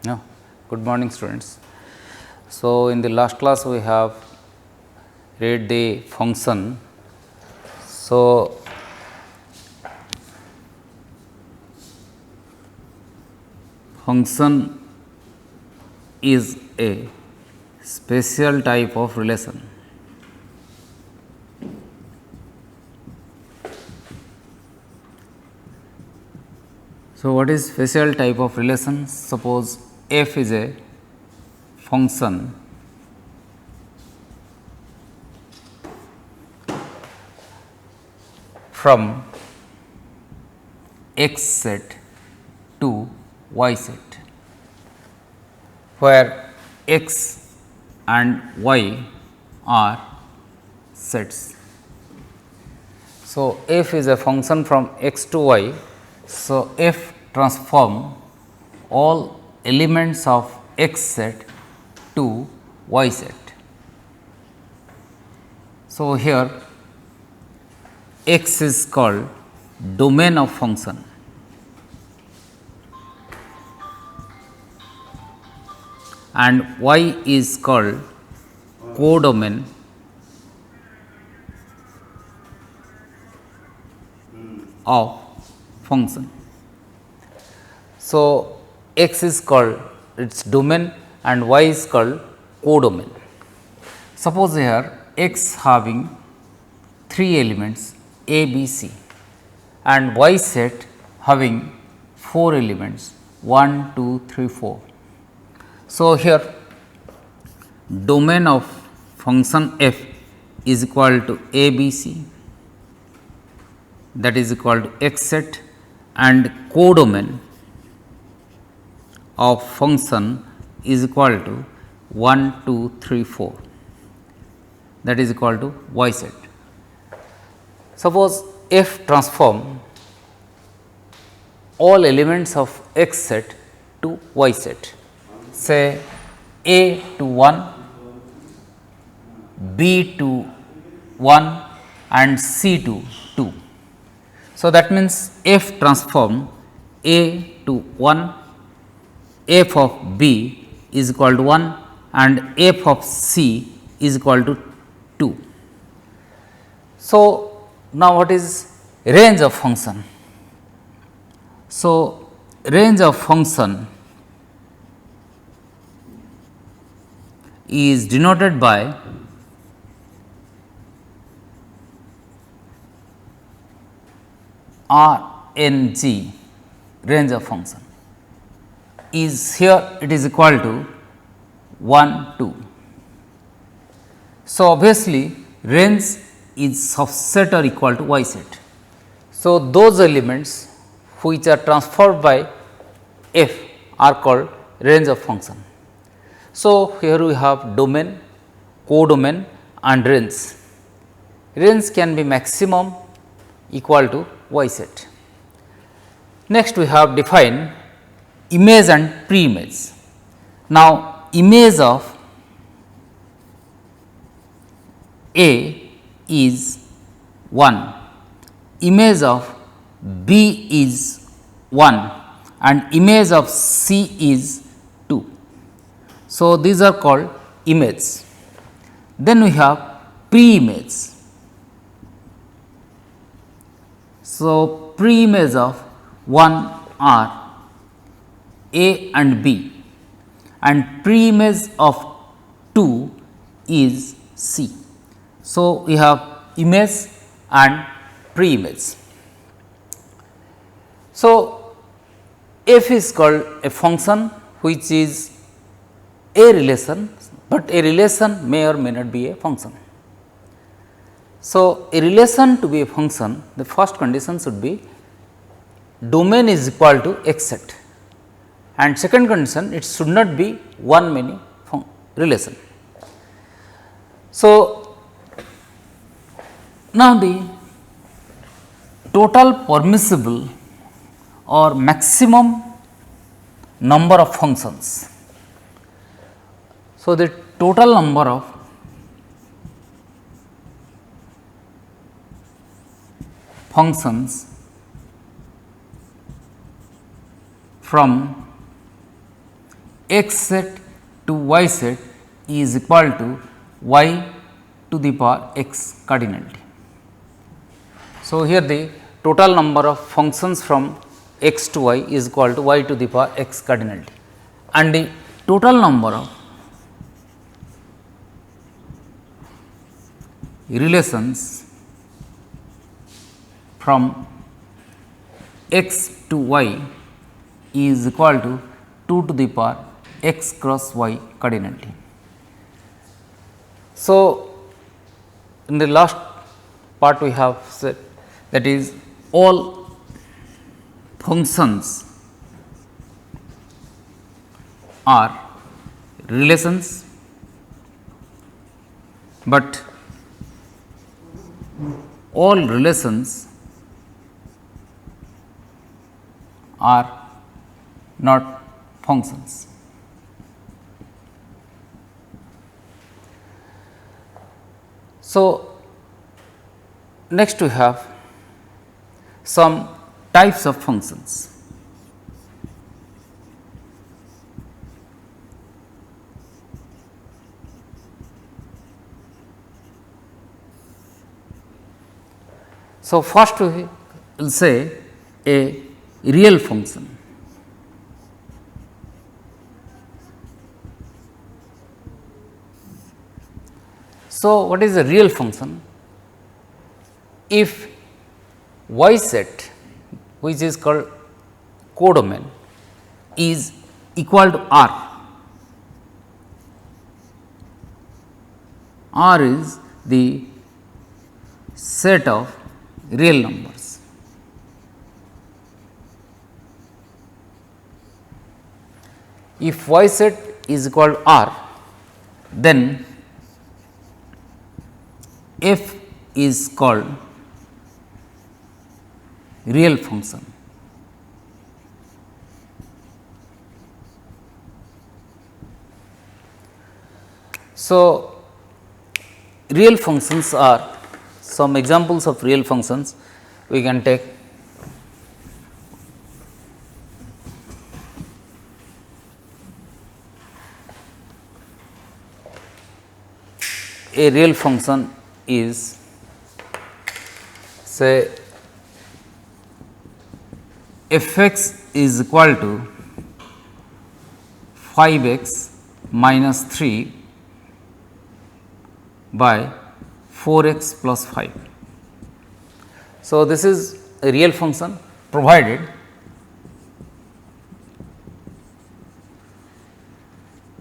Yeah. Good morning, students. So, in the last class we have read the function. So, function is a special type of relation. So, what is special type of relation? Suppose f is a function from x set to y set, where x and y are sets. So, f is a function from x to y. So, f transform all elements of x set to y set. So, here x is called domain of function and y is called codomain of function. So, x is called its domain and y is called codomain. Suppose here x having 3 elements a, b, c and y set having 4 elements 1, 2, 3, 4. So, here domain of function f is equal to a, b, c, that is equal to x set, and codomain of function is equal to 1, 2, 3, 4, that is equal to y set. Suppose f transform all elements of x set to y set, say a to 1, b to 1 and c to 2. So, that means f transform a to 1, f of b is equal to 1 and f of c is equal to 2. So, now what is range of function? So, range of function is denoted by RNG, range of function is here, it is equal to 1, 2. So, obviously, range is subset or equal to y set. So, those elements which are transferred by f are called range of function. So, here we have domain, codomain and range. Range can be maximum equal to y set. Next, we have defined image and pre-image. Now, image of A is 1, image of B is 1 and image of C is 2. So, these are called image. Then we have pre-image. So, pre-image of 1 are A and B and pre-image of 2 is C. So, we have image and pre-image. So, f is called a function which is a relation, but a relation may or may not be a function. So, a relation to be a function, the first condition should be domain is equal to x set, and second condition it should not be one many relation. So, now the total permissible or maximum number of functions. So, the total number of functions from x set to y set is equal to y to the power x cardinality. So, here the total number of functions from x to y is equal to y to the power x cardinality, and the total number of relations from x to y is equal to 2 to the power x cross y cardinality. So, in the last part we have said, that is, all functions are relations, but all relations are not functions. So, next we have some types of functions. So, first we will say a real function. So, what is a real function? If y set, which is called codomain, is equal to R is the set of real numbers. If y set is equal to R, then f is called real function. So, real functions are some examples of real functions. We can take a real function is, say, f x is equal to 5 x minus 3 by 4 x plus 5. So, this is a real function provided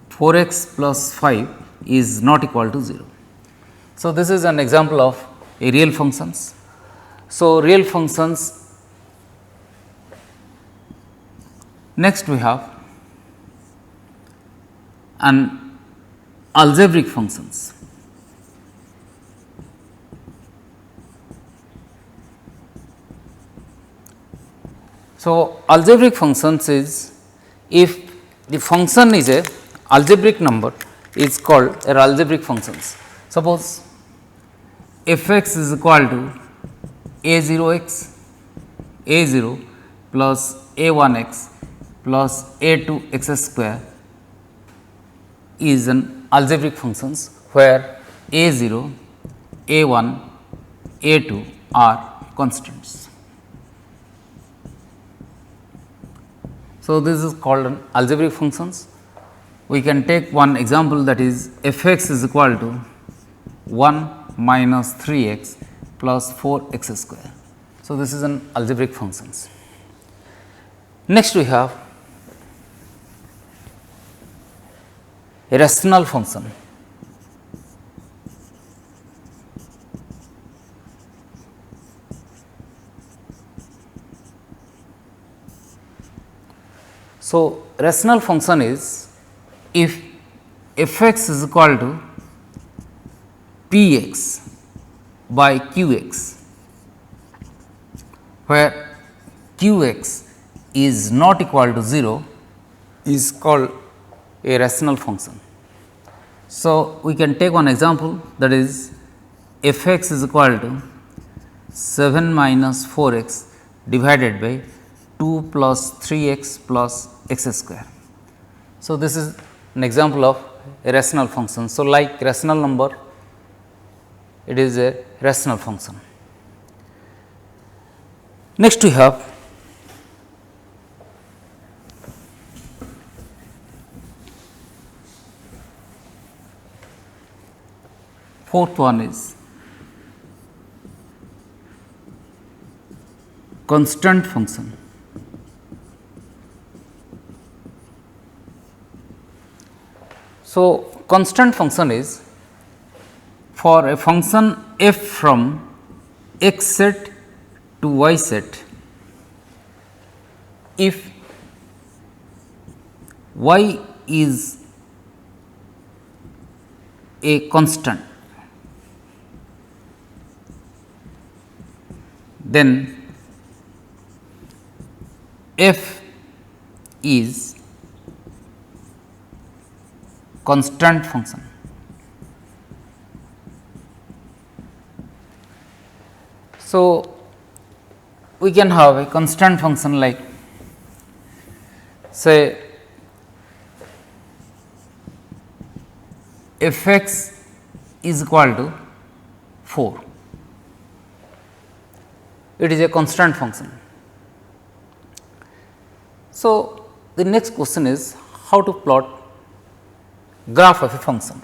four x plus 5 is not equal to 0. So, this is an example of a real functions. So, real functions. Next we have an algebraic functions. So, algebraic functions is, if the function is a algebraic number, is called an algebraic functions. Suppose f x is equal to a 0 x, a 0 plus a 1 x plus a 2 x square is an algebraic functions, where a 0, a 1, a 2 are constants. So, this is called an algebraic functions. We can take one example, that is f x is equal to 1 minus 3 x plus 4 x square. So, this is an algebraic functions. Next we have a rational function. So, rational function is, if f x is equal to p x by q x, where q x is not equal to 0, is called a rational function. So, we can take one example, that is f x is equal to 7 minus 4 x divided by 2 plus 3 x plus x square. So, this is an example of a rational function. So, like rational number, it is a rational function. Next we have fourth one is constant function. So, constant function is for a function f from x set to y set, if y is a constant, then f is constant function. So, we can have a constant function like say f x is equal to 4, it is a constant function. So, the next question is how to plot graph of a function.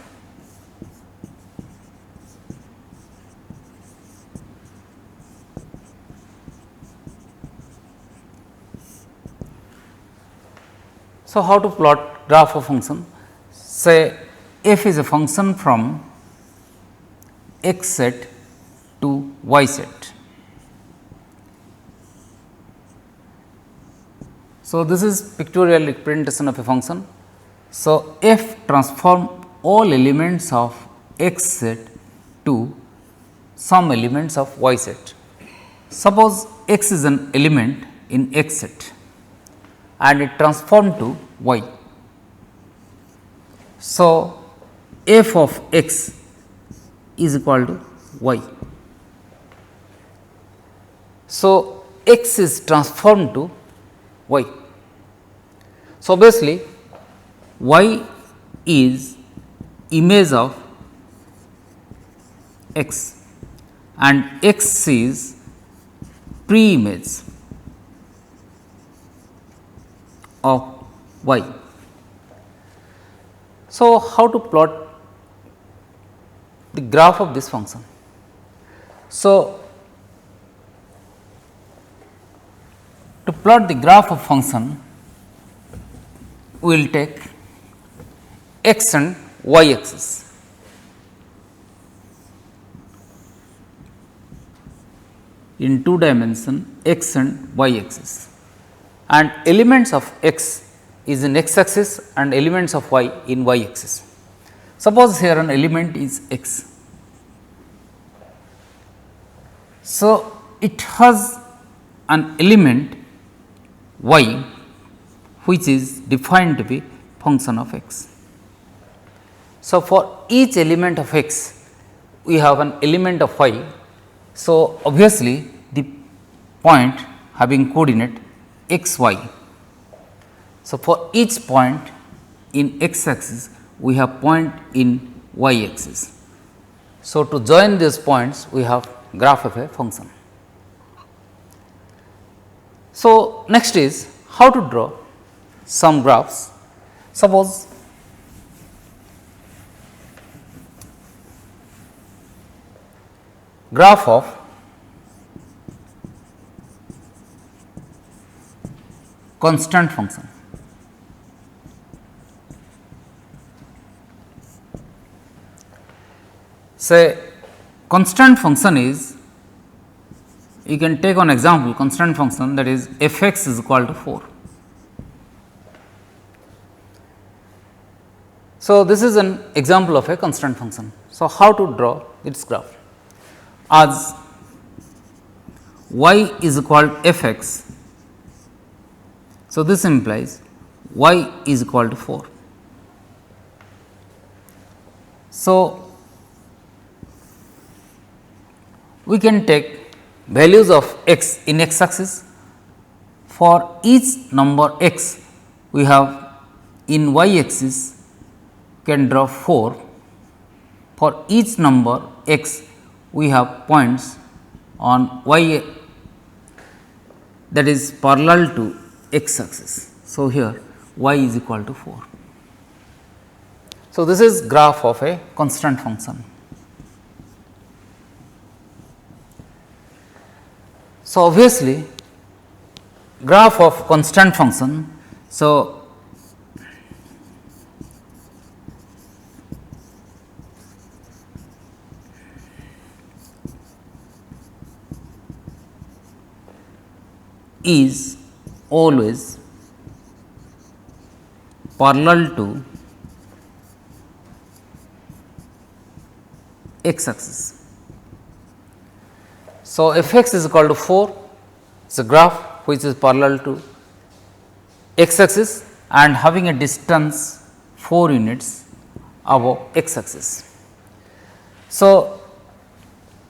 So, how to plot graph of function? Say f is a function from x set to y set. So, this is pictorial representation of a function. So, f transform all elements of x set to some elements of y set. Suppose x is an element in x set and it transformed to y. So, f of x is equal to y. So, x is transformed to y. So, obviously, y is image of x and x is pre-image of y. So, how to plot the graph of this function? So, to plot the graph of function, we will take x and y axis. In 2 dimension x and y axis, and elements of x is in x axis and elements of y in y axis. Suppose here an element is x. So, it has an element y which is defined to be function of x. So, for each element of x we have an element of y. So, obviously, the point having coordinate x y. So, for each point in x axis we have point in y axis. So, to join these points we have graph of a function. So, next is how to draw some graphs. Suppose graph of constant function. Say constant function is, you can take one example constant function, that is f x is equal to 4. So, this is an example of a constant function. So, how to draw its graph? As y is equal to f x. So, this implies y is equal to 4. So, we can take values of x in x axis. For each number x, we have in y axis can draw 4. For each number x, we have points on y that is parallel to x axis. So, here y is equal to 4. So, this is graph of a constant function. So, obviously, graph of constant function. So, is always parallel to x axis. So, f x is equal to 4, it is a graph which is parallel to x axis and having a distance 4 units above x axis. So,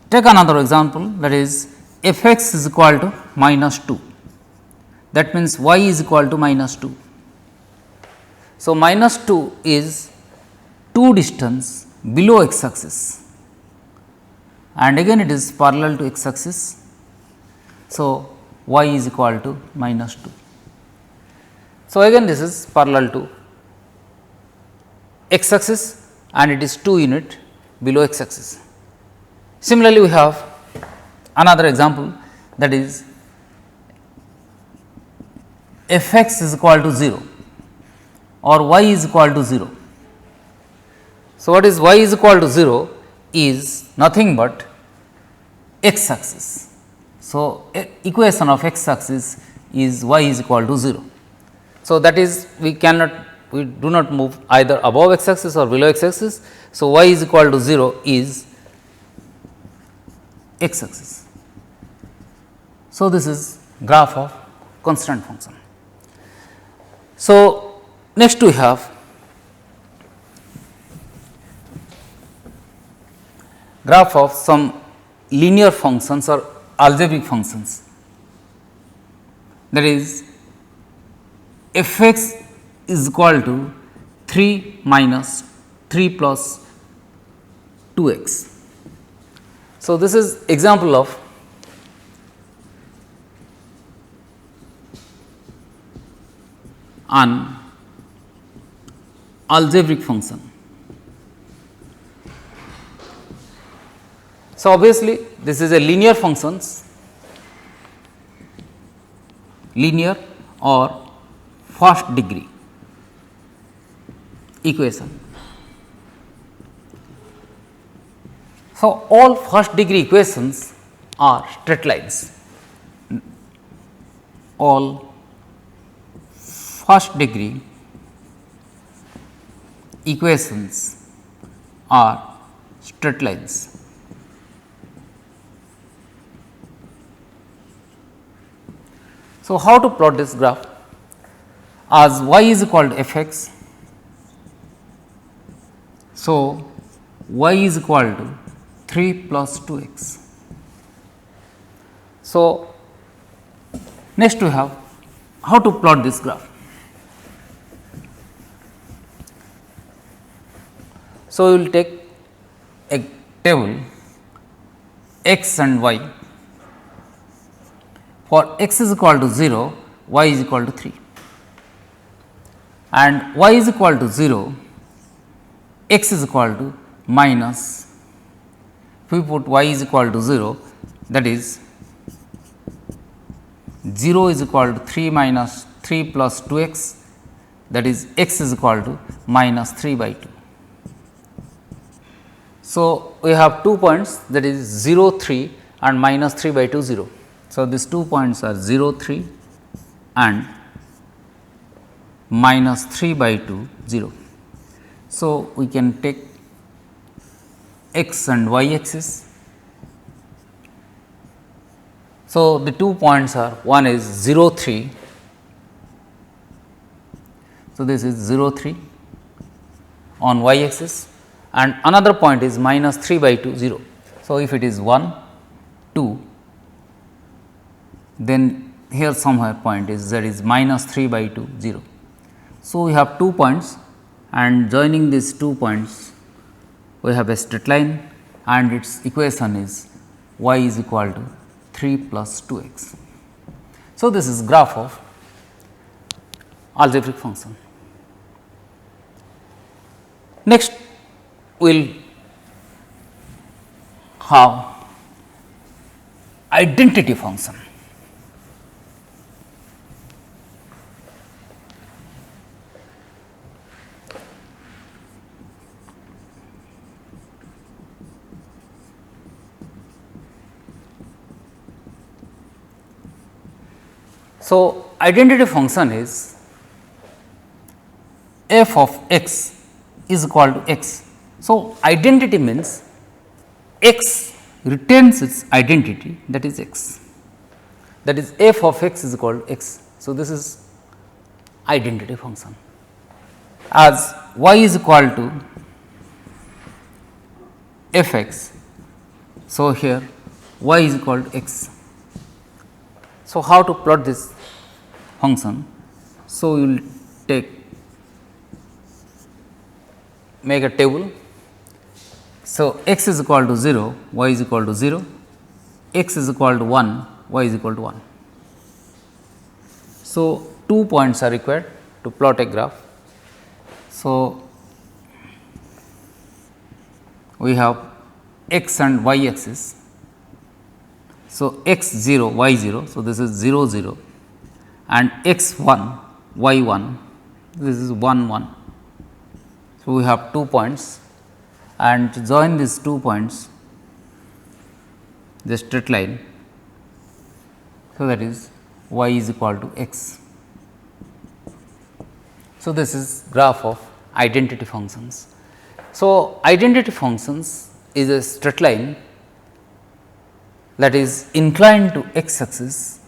take another example, that is f x is equal to minus 2, that means y is equal to minus 2. So, minus 2 is 2 distance below x axis and again it is parallel to x axis. So, y is equal to minus 2. So, again this is parallel to x axis and it is 2 unit below x axis. Similarly, we have another example, that is f x is equal to 0 or y is equal to 0. So, what is y is equal to 0 is nothing but x axis. So, equation of x axis is y is equal to 0. So, that is we do not move either above x axis or below x axis. So, y is equal to 0 is x axis. So, this is graph of constant function. So, next we have graph of some linear functions or algebraic functions, that is f x is equal to 3 minus 3 plus 2 x. So, this is example of an algebraic function. So, obviously, this is a linear functions, linear or first degree equation. So, all first degree equations are straight lines, all first degree equations are straight lines. So, how to plot this graph? As y is equal to f x, so y is equal to 3 plus 2 x. So, next we have how to plot this graph. So, we will take a table x and y. For x is equal to 0, y is equal to 3, and y is equal to 0, x is equal to minus, if we put y is equal to 0, that is 0 is equal to 3 minus 3 plus 2 x, that is x is equal to minus 3 by 2. So, we have 2 points, that is 0 3 and minus 3 by 2 0. So, these 2 points are 0 3 and minus 3 by 2 0. So, we can take x and y axis. So, the 2 points are, one is 0 3. So, this is 0 3 on y axis and another point is minus 3 by 2 0. So, if it is 1 2, then here somewhere point is, that is minus 3 by 2 0. So, we have 2 points and joining these 2 points we have a straight line and its equation is y is equal to 3 plus 2 x. So, this is graph of algebraic function. Next, we will have identity function. So, identity function is f of x is equal to x. So, identity means x retains its identity, that is x, that is f of x is equal to x. So, this is identity function as y is equal to f x. So, here y is equal to x. So, how to plot this function? So, we will make a table. So, x is equal to 0, y is equal to 0, x is equal to 1, y is equal to 1. So, 2 points are required to plot a graph. So, we have x and y axis. So, x 0, y 0. So, this is 0 0 and x 1, y 1, this is 1 1. So, we have 2 points and to join these 2 points the straight line. So, that is y is equal to x. So, this is graph of identity functions. So, identity functions is a straight line that is inclined to x axis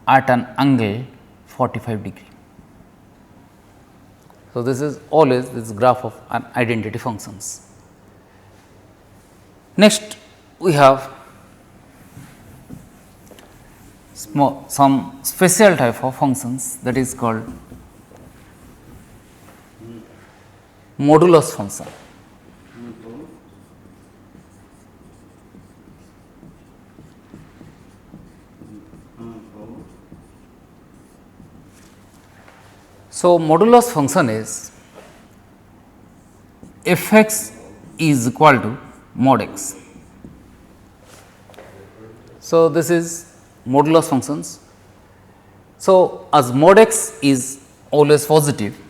at an angle 45 degree. So, this is always this graph of an identity functions. Next, we have some special type of functions that is called modulus function. So, modulus function is f x is equal to mod x. So, this is modulus functions. So, as mod x is always positive,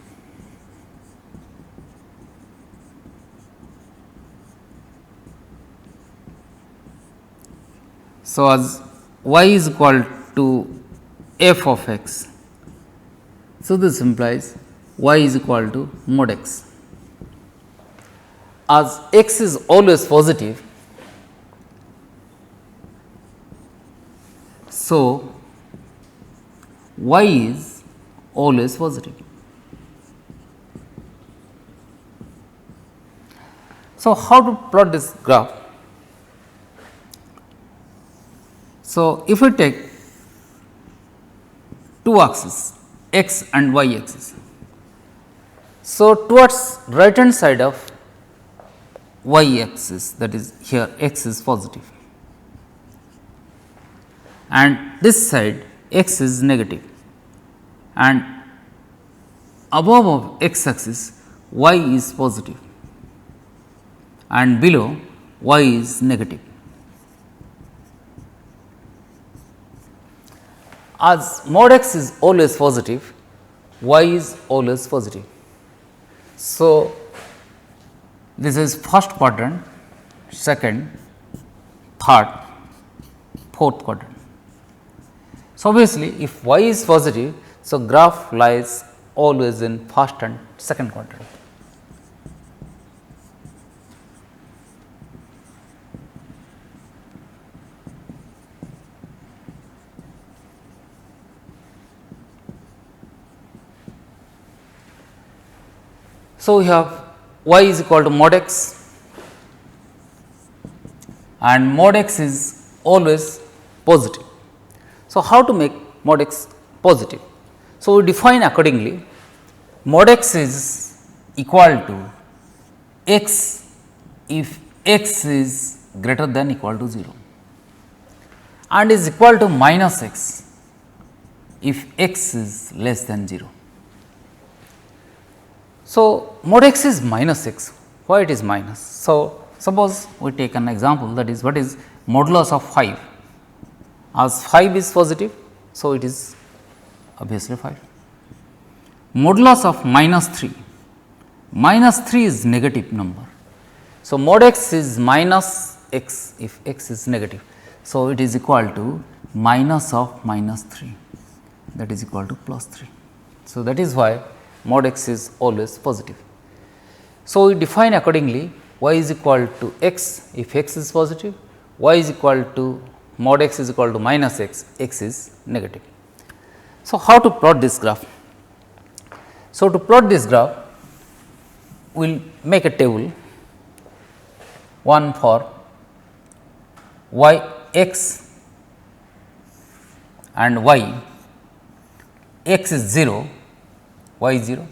so as y is equal to f of x. So, this implies y is equal to mod x. As x is always positive, so y is always positive. So, how to plot this graph? So, if we take two axes x and y axis. So, towards right hand side of y axis, that is here x is positive and this side x is negative, and above of x axis y is positive and below y is negative. As mod x is always positive, y is always positive. So, this is first quadrant, second, third, fourth quadrant. So, obviously, if y is positive, so graph lies always in first and second quadrant. So, we have y is equal to mod x and mod x is always positive. So, how to make mod x positive? So, we define accordingly mod x is equal to x if x is greater than equal to 0 and is equal to minus x if x is less than 0. So, mod x is minus x, why it is minus? So, suppose we take an example, that is what is modulus of 5, as 5 is positive. So, it is obviously 5. Modulus of minus 3, minus 3 is negative number. So, mod x is minus x if x is negative. So, it is equal to minus of minus 3, that is equal to plus 3. So, that is why mod x is always positive. So, we define accordingly y is equal to x if x is positive, y is equal to mod x is equal to minus x, x is negative. So, how to plot this graph? So, to plot this graph, we will make a table, one for y x and y, x is 0, y 0,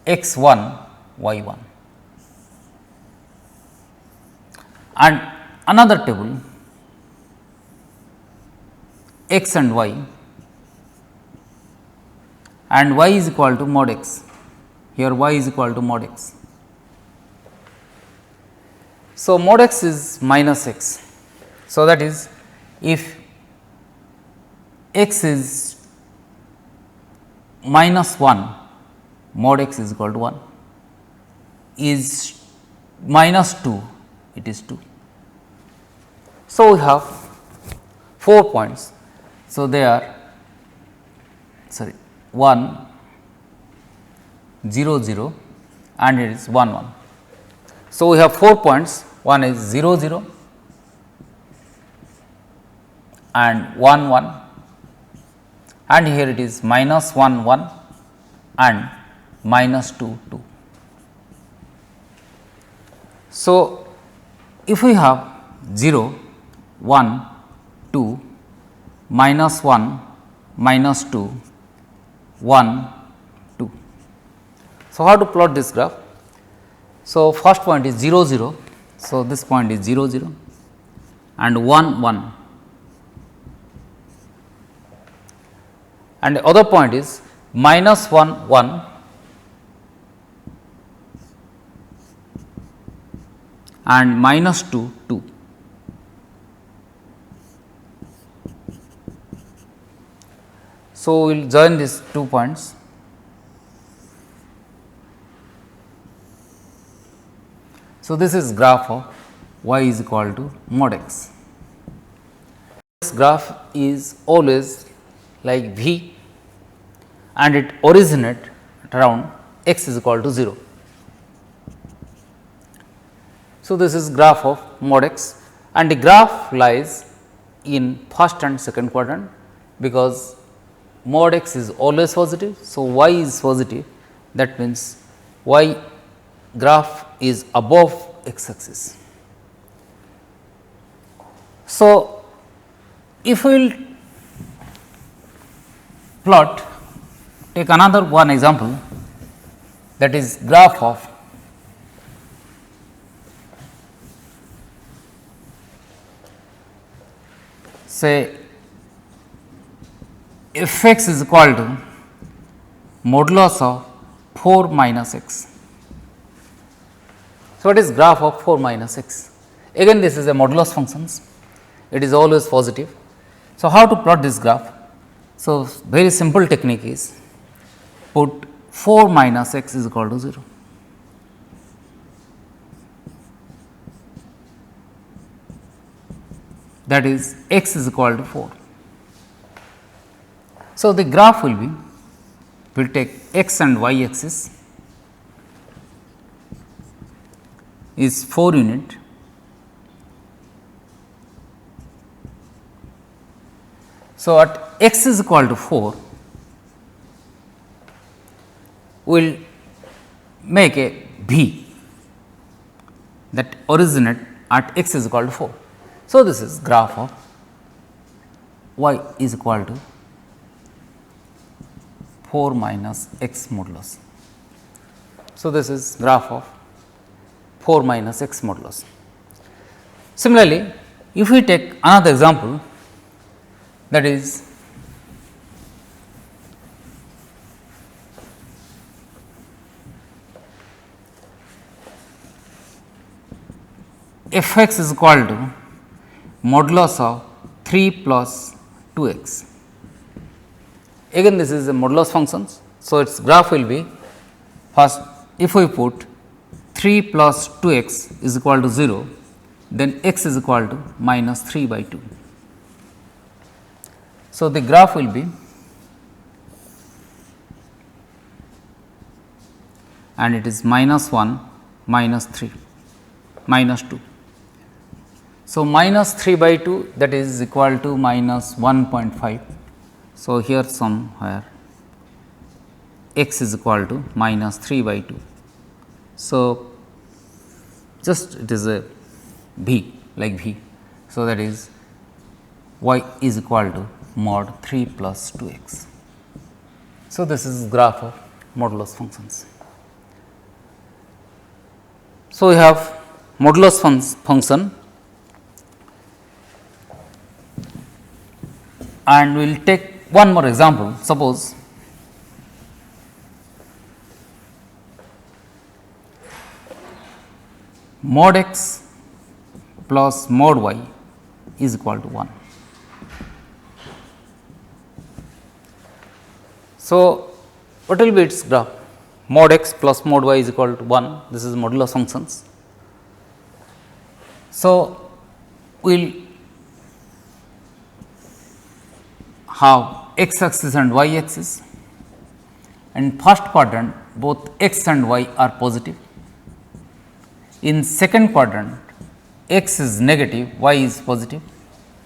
x 1, y 1, and another table x and y is equal to mod x, here y is equal to mod x. So, mod x is minus x. So, that is if x is minus 1, mod x is equal to 1, is minus 2, it is 2. So, we have 4 points. So, they are 1 0 0 and it is 1 1. So, we have 4 points, one is 0 0 and 1 1 and here it is minus 1 1 and minus 2 2. So, if we have 0 1 2 minus 1 minus 2 1 2. So, how to plot this graph? So, first point is 0 0. So, this point is 0 0 and 1 1 and the other point is minus 1 1 and minus 2 2. So, we will join these 2 points. So, this is graph of y is equal to mod x. This graph is always like V and it originate around x is equal to 0. So, this is graph of mod x and the graph lies in first and second quadrant, because mod x is always positive. So, y is positive, that means y graph is above x axis. So, if we will plot, take another one example, that is graph of say f x is equal to modulus of 4 minus x. So, what is graph of 4 minus x? Again this is a modulus functions, it is always positive. So, how to plot this graph? So, very simple technique is put 4 minus x is equal to 0. That is x is equal to 4. So, the graph will be, we will take x and y axis is 4 unit, so at x is equal to 4, we will make a V that originate at x is equal to 4. So, this is graph of y is equal to 4 minus x modulus. So, this is graph of 4 minus x modulus. Similarly, if we take another example, that is f x is equal to modulus of 3 plus 2 x. Again this is a modulus functions. So, its graph will be, first if we put 3 plus 2 x is equal to 0, then x is equal to minus 3 by 2. So, the graph will be, and it is minus 1 minus 3 minus 2. So, minus 3 by 2, that is equal to minus 1.5. So, here somewhere x is equal to minus 3 by 2. So, just it is a v like v. So, that is y is equal to mod 3 plus 2 x. So, this is graph of modulus functions. So, we have modulus function, and we will take one more example. Suppose mod x plus mod y is equal to 1. So, what will be its graph? Mod x plus mod y is equal to 1, this is modulus functions. So, we will have x axis and y axis, and first quadrant both x and y are positive. In second quadrant x is negative, y is positive.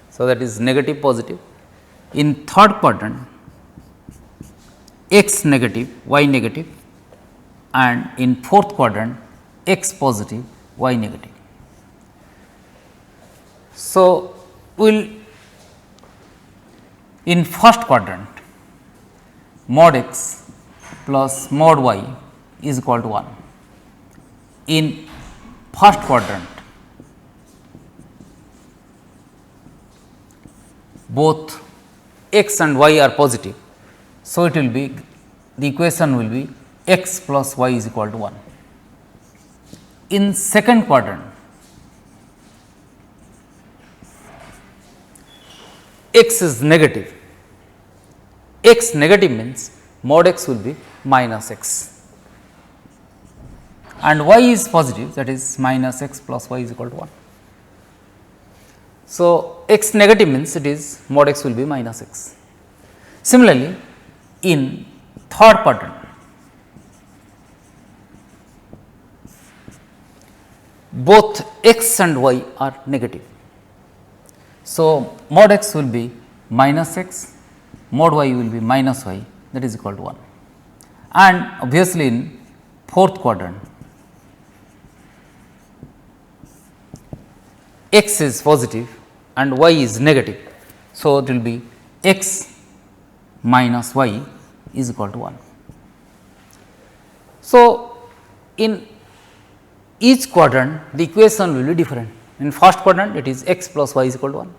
So, that is negative positive. In third quadrant x negative, y negative, and in fourth quadrant x positive, y negative. So, we will in first quadrant mod x plus mod y is equal to 1. In first quadrant both x and y are positive. So, it will be, the equation will be x plus y is equal to 1. In second quadrant x is negative, x negative means mod x will be minus x, and y is positive, that is minus x plus y is equal to 1. So, x negative means it is mod x will be minus x. Similarly, in third quadrant both x and y are negative. So, mod x will be minus x, mod y will be minus y, that is equal to 1. And obviously, in fourth quadrant x is positive and y is negative. So, it will be x minus y is equal to 1. So, in each quadrant the equation will be different. In first quadrant it is x plus y is equal to 1,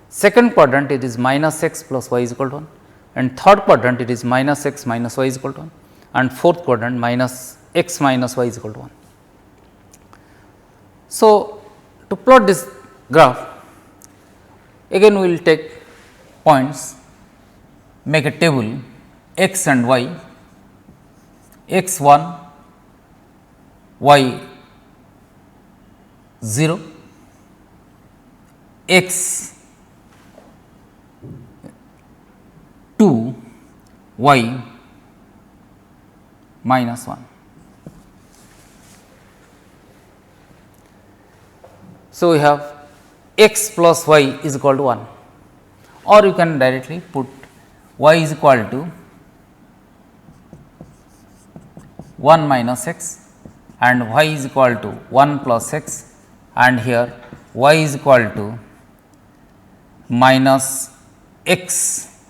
second quadrant it is minus x plus y is equal to 1, and third quadrant it is minus x minus y is equal to 1, and fourth quadrant minus x minus y is equal to 1. So, to plot this graph, again we will take points, make a table x and y, x 1, y 0, x 2, y minus 1. So, we have x plus y is equal to 1, or you can directly put y is equal to 1 minus x and y is equal to 1 plus x, and here y is equal to minus x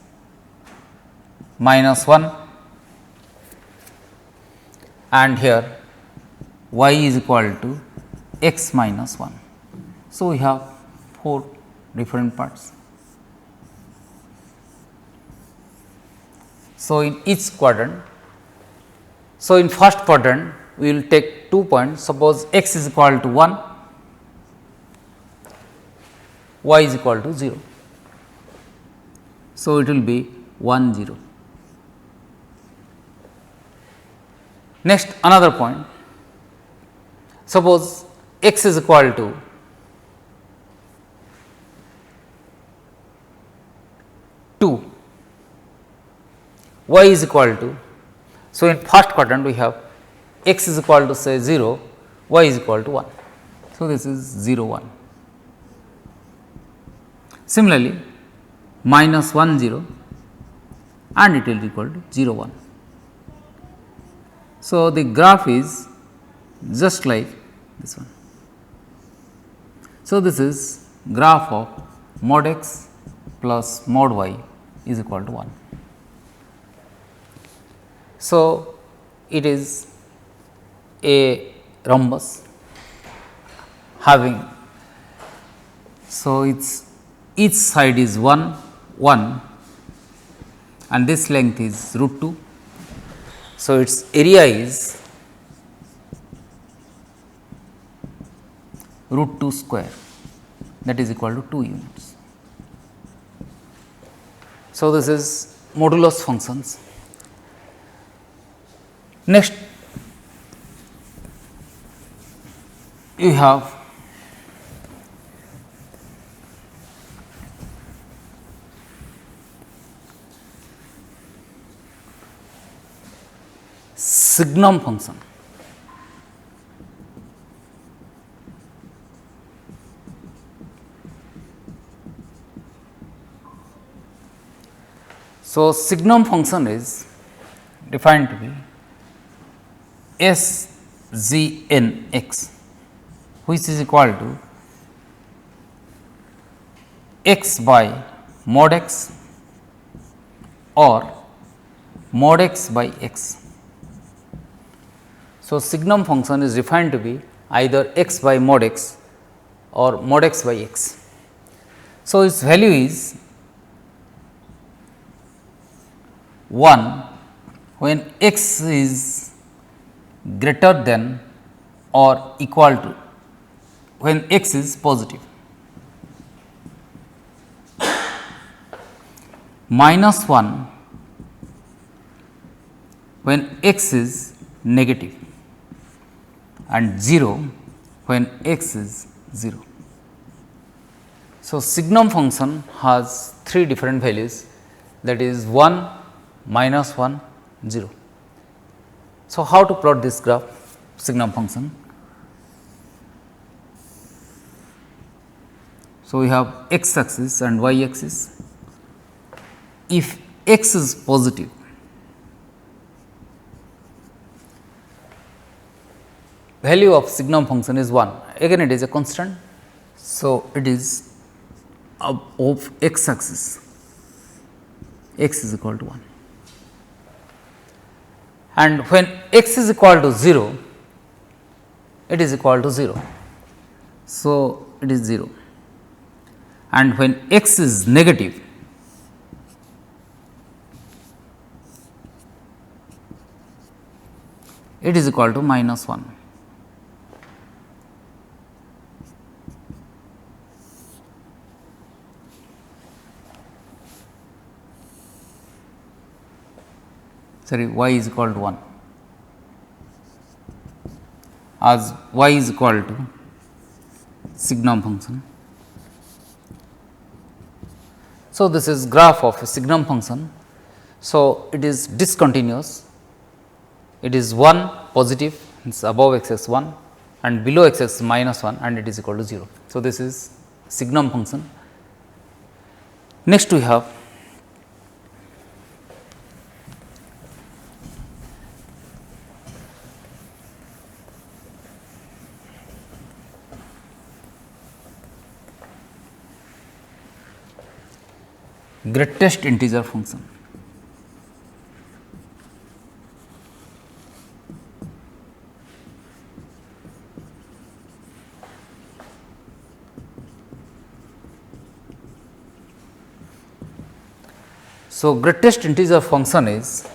minus 1, and here y is equal to x minus 1. So, we have 4 different parts. So, in each quadrant, so in first quadrant we will take 2 points, suppose x is equal to 1, y is equal to 0. So, it will be 1 0. Next another point, suppose x is equal to 2, y is equal to, so in first quadrant we have x is equal to say 0, y is equal to 1. So, this is 0 1. Similarly, minus 1 0 and it will be equal to 0 1. So, the graph is just like this one. So, this is graph of mod x plus mod y is equal to 1. So, it is a rhombus having, so its each side is 1 1 and this length is root 2. So, its area is root 2 square, that is equal to 2 units. So, this is modulus functions. Next, you have signum function. So, signum function is defined to be S g n x, which is equal to x by mod x or mod x by x. So, signum function is defined to be either x by mod x or mod x by x. So, its value is 1 when x is greater than or equal to, when x is positive, minus 1 when x is negative, and 0 when x is 0. So, signum function has 3 different values, that is 1, minus 1, 0. So, how to plot this graph signum function? So, we have x axis and y axis. If x is positive, value of signum function is 1, again it is a constant. So, it is of x axis, x is equal to 1, and when x is equal to 0, it is equal to 0. So, it is 0, and when x is negative, it is equal to minus 1. Sorry, y is equal to 1, as y is equal to signum function. So, this is graph of a signum function. So, it is discontinuous, it is 1 positive, it is above x axis 1 and below x axis minus 1 and it is equal to 0. So, this is signum function. Next we have greatest integer function. So, greatest integer function is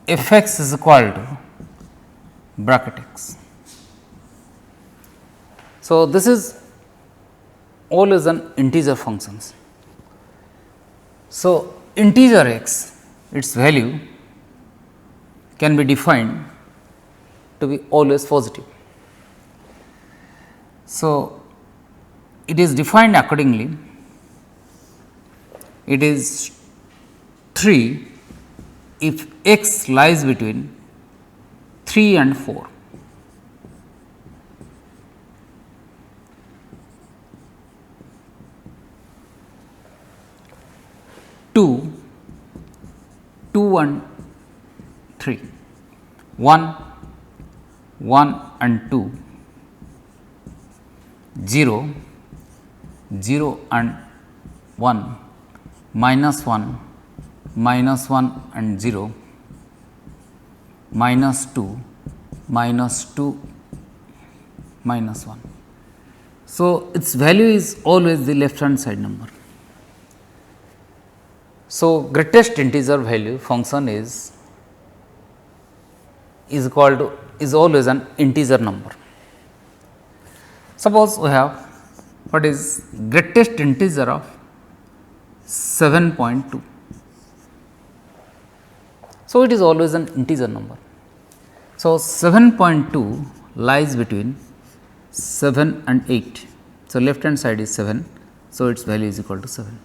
f x is equal to bracket x. So, this is always an integer functions. So, integer x, its value can be defined to be always positive. So, it is defined accordingly. It is 3 if x lies between 3 and 4. Two, 2 and 3, 1, 1 and 2, 0, 0 and 1, minus 1, minus 1 and 0, minus 2, minus 2, minus 1. So, its value is always the left hand side number. So, greatest integer value function is equal to is always an integer number. Suppose we have what is greatest integer of 7.2. So, it is always an integer number. So, 7.2 lies between 7 and 8. So, left hand side is 7. So, its value is equal to 7.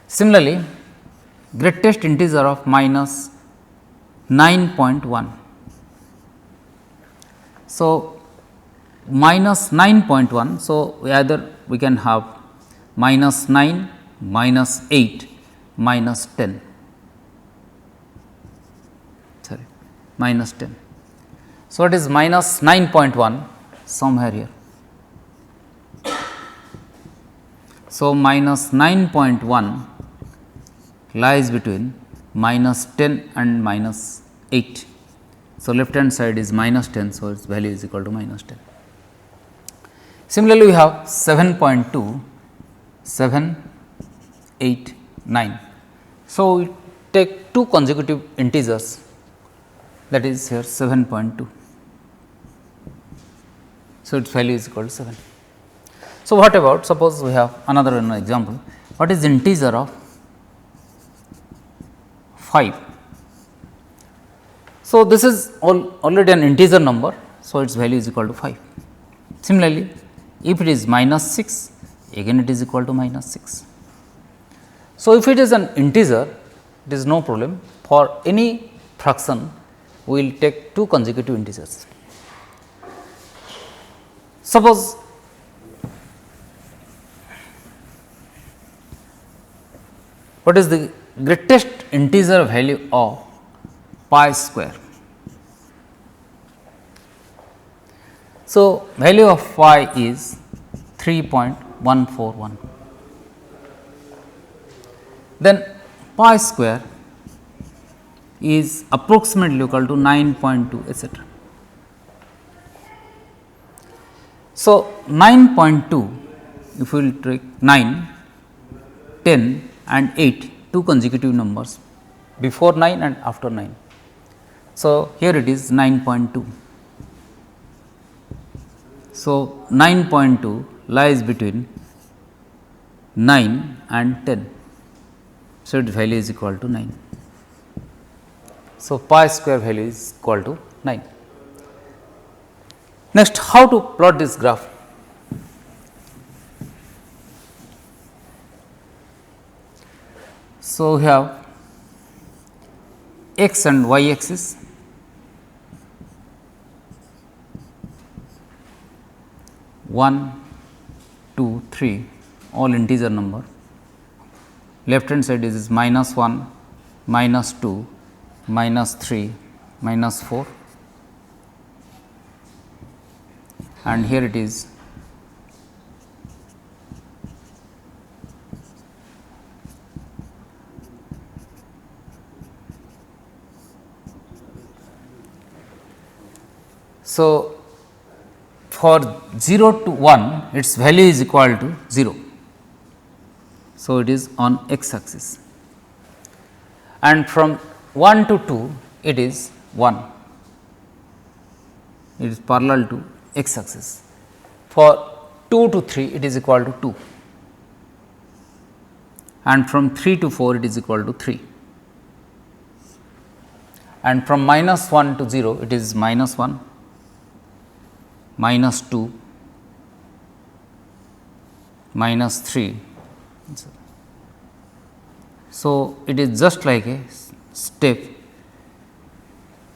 Similarly, greatest integer of minus 9.1. So, minus 9.1. So, either we can have minus 9, minus 8, minus 10, sorry, minus 10. So, it is minus 9.1 somewhere here. So, minus 9.1 lies between minus 10 and minus 8. So, left hand side is minus 10. So, its value is equal to minus 10. Similarly, we have 7.2, 7, 8, 9. So, we take two consecutive integers, that is here 7.2. So, its value is equal to 7. So, what about suppose we have another example, what is integer of 5. So, this is already an integer number. So, its value is equal to 5. Similarly, if it is minus 6, again it is equal to minus 6. So, if it is an integer, it is no problem. For any fraction, we will take two consecutive integers. Suppose what is the greatest integer value of pi square? So, value of pi is 3.141. Then pi square is approximately equal to 9.2 etc. So, 9.2, if we will take 9, 10 and 8, two consecutive numbers before 9 and after 9. So, here it is 9.2. So, 9.2 lies between 9 and 10. So, its value is equal to 9. So, pi square value is equal to 9. Next, how to plot this graph? So, we have x and y axis, one, 2, 3, all integer number. Left hand side is minus 1, minus 2, minus 3, minus 4, and here it is so for 0 to 1, its value is equal to 0. So, it is on x axis, and from 1 to 2 it is 1, it is parallel to x axis. For 2 to 3 it is equal to 2, and from 3 to 4 it is equal to 3, and from minus 1 to 0 it is minus 1, minus 2, minus 3. So, it is just like a step.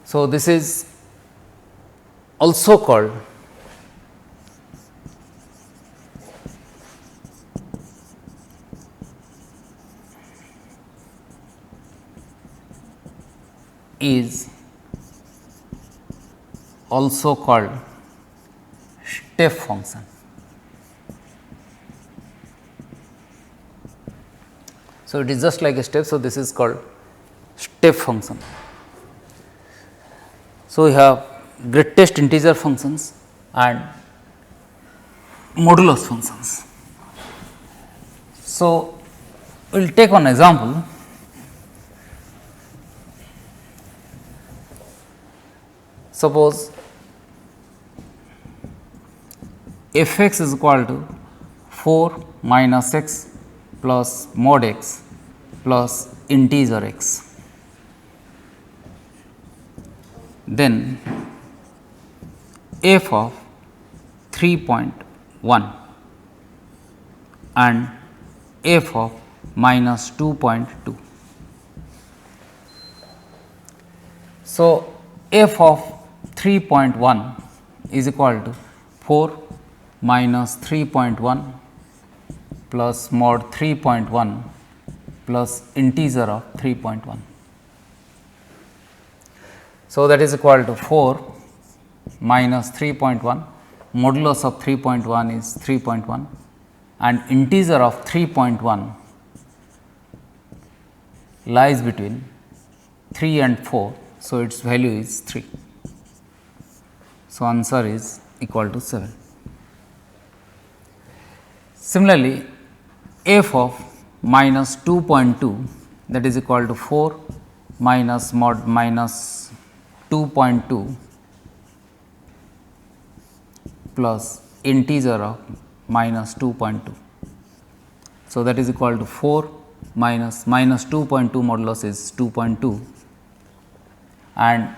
So, this is also called step function. So, it is just like a step. So, this is called step function. So, we have greatest integer functions and modulus functions. So, we will take one example. Suppose f x is equal to 4 minus x plus mod x plus integer x. Then f of 3.1 and f of minus 2.2. So, f of 3.1 is equal to 4 minus 3.1 plus mod 3.1 plus integer of 3.1. So, that is equal to 4 minus 3.1, modulus of 3.1 is 3.1 and integer of 3.1 lies between 3 and 4. So, its value is 3. So, answer is equal to 7. Similarly, f of minus 2.2, that is equal to 4 minus mod minus 2.2 plus integer of minus 2.2. So, that is equal to 4 minus 2.2 modulus is 2.2 and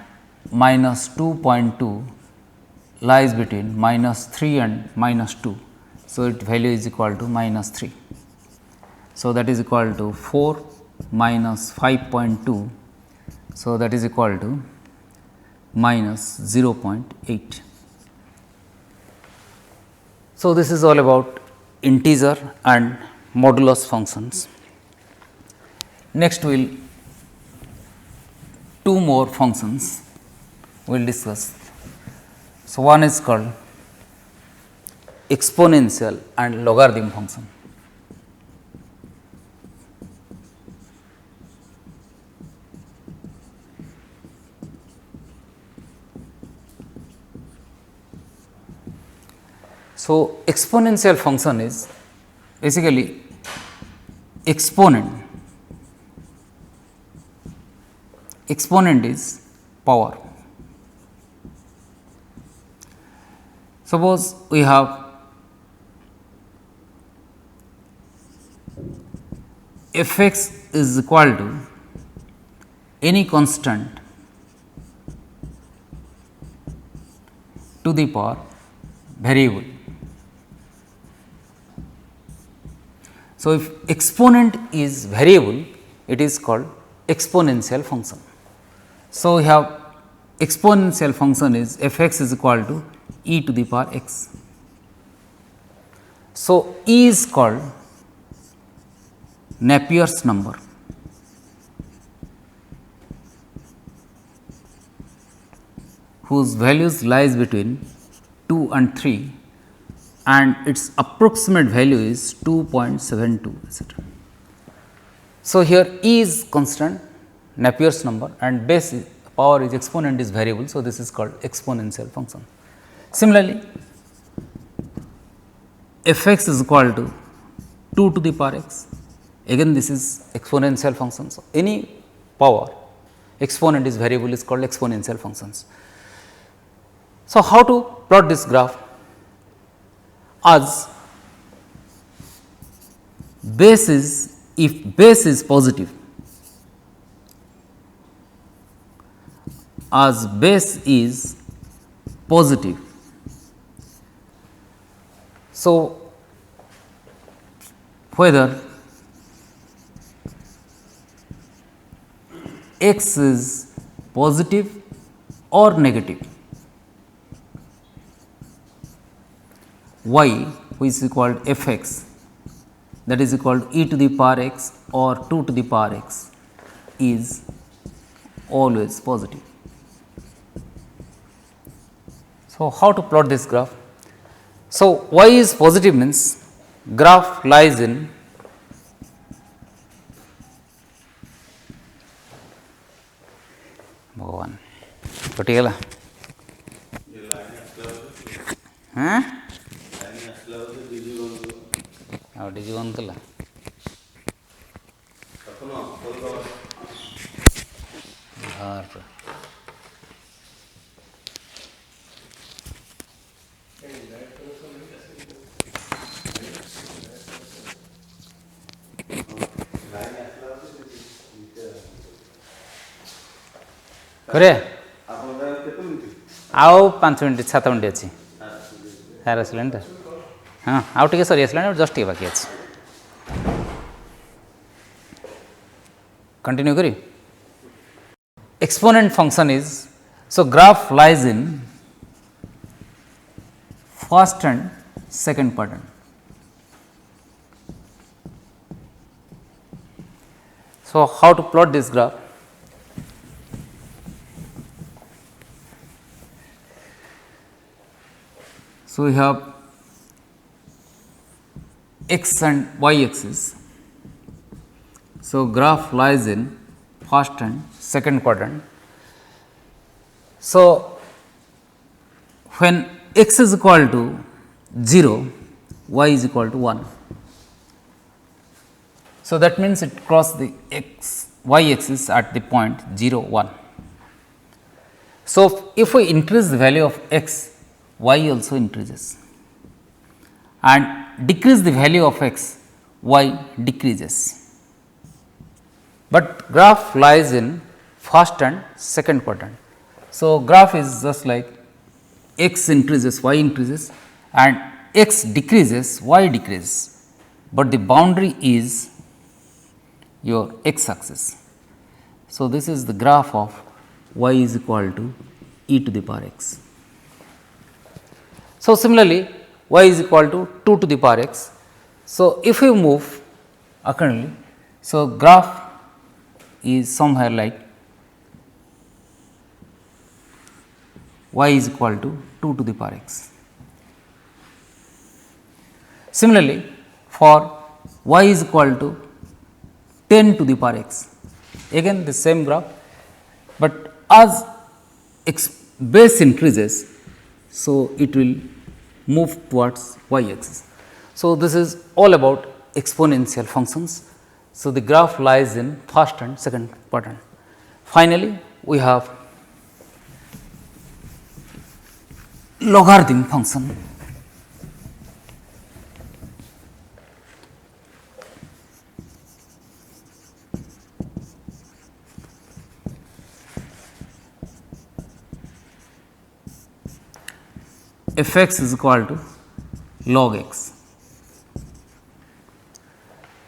minus 2.2 lies between minus 3 and minus 2. So, its value is equal to minus 3. So, that is equal to 4 minus 5.2. So, that is equal to minus 0.8. So, this is all about integer and modulus functions. Next, we will two more functions we will discuss. So, one is called exponential and logarithm function. So, exponential function is basically exponent. Exponent is power. Suppose we have f x is equal to any constant to the power variable. So, if exponent is variable, it is called exponential function. So, we have exponential function is f x is equal to e to the power x. So, e is called Napier's number. Whose values lies between 2 and 3 and its approximate value is 2.72 etc. So, here E is constant Napier's number and base is, power is exponent is variable. So, this is called exponential function. Similarly, f x is equal to 2 to the power x. again this is exponential functions. Any power exponent is variable is called exponential functions. So, how to plot this graph? As base is, if base is positive, as base is positive. So, whether x is positive or negative, y which is called f x, that is called e to the power x or 2 to the power x, is always positive. So, how to plot this graph? So, y is positive means graph lies in Bhagavan Patela. Digivantala. करे आउ 5 minute 7 minute अच्छी सार आसला हाँ आउ टे सरी आसला जस्ट ये बाकी अच्छे कंटिन्यू करी exponent function is, so graph lies in first and second quadrant. So, how to plot this graph? So, we have x and y axis. So, graph lies in first and second quadrant. So, when x is equal to 0, y is equal to 1. So, that means it crosses the x y axis at the point 0 1. So, if we increase the value of x, y also increases, and decrease the value of x, y decreases. But graph lies in first and second quadrant. So, graph is just like x increases, y increases, and x decreases, y decreases, but the boundary is your x axis. So, this is the graph of y is equal to e to the power x. So, similarly, y is equal to 2 to the power x. So, if you move accordingly, so graph is somewhere like y is equal to 2 to the power x. Similarly, for y is equal to 10 to the power x, again the same graph, but as base increases, so it will move towards y axis. So, this is all about exponential functions. So, the graph lies in first and second quadrant. Finally, we have logarithm function. F x is equal to log x.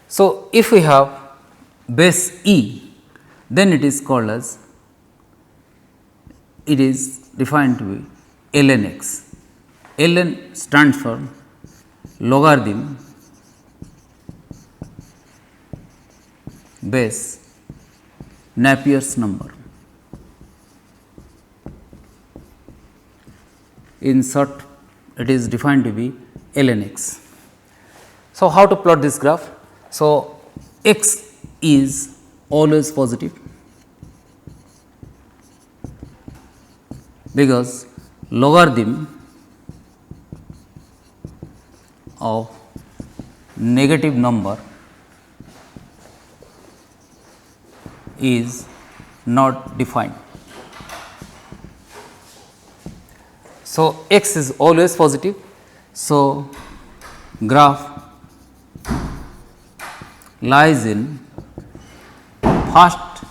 So, if we have base e, then it is called as, it is defined to be ln x. Ln stands for logarithm base Napier's number. In short, it is defined to be ln x. So, how to plot this graph? So, x is always positive because logarithm of negative number is not defined. So, x is always positive. So, graph lies in first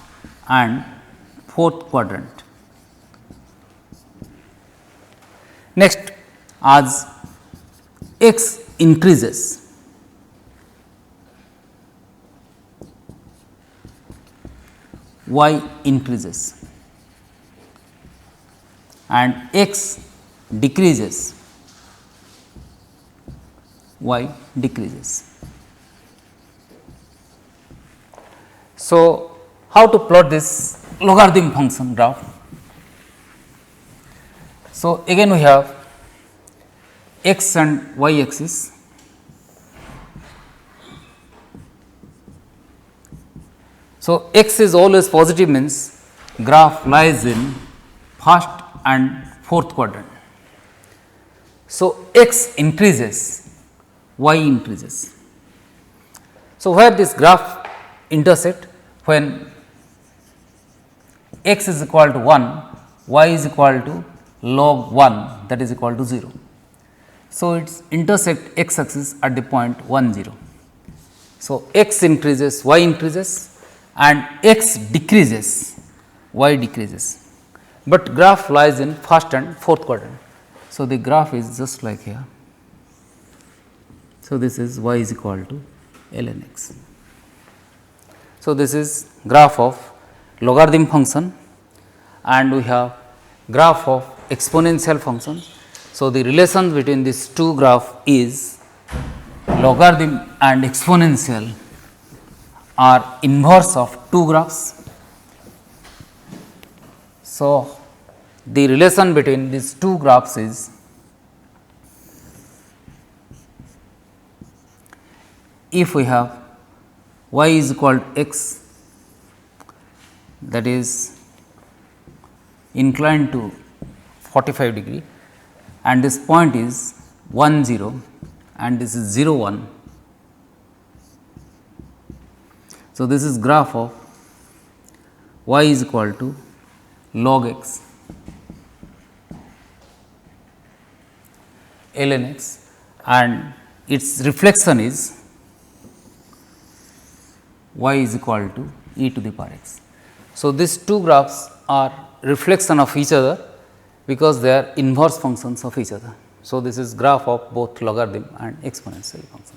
and fourth quadrant. Next, as x increases, y increases, and x decreases, y decreases. So, how to plot this logarithm function graph? So, again we have x and y axis. So, x is always positive means graph lies in first and fourth quadrant. So, x increases, y increases. So, where this graph intersect? When x is equal to 1, y is equal to log 1, that is equal to 0. So, it intersect x axis at the point 1 0. So, x increases, y increases, and x decreases, y decreases, but graph lies in first and fourth quadrant. So, the graph is just like here. So, this is y is equal to ln x. So, this is graph of logarithm function, and we have graph of exponential function. So, the relation between these two graph is logarithm and exponential are inverse of two graphs. So, the relation between these two graphs is if we have y is equal to x, that is inclined to 45 degree, and this point is 1 0 and this is 0 1. So, this is graph of y is equal to log x ln x, and its reflection is y is equal to e to the power x. So, these two graphs are reflection of each other because they are inverse functions of each other. So, this is graph of both logarithm and exponential function.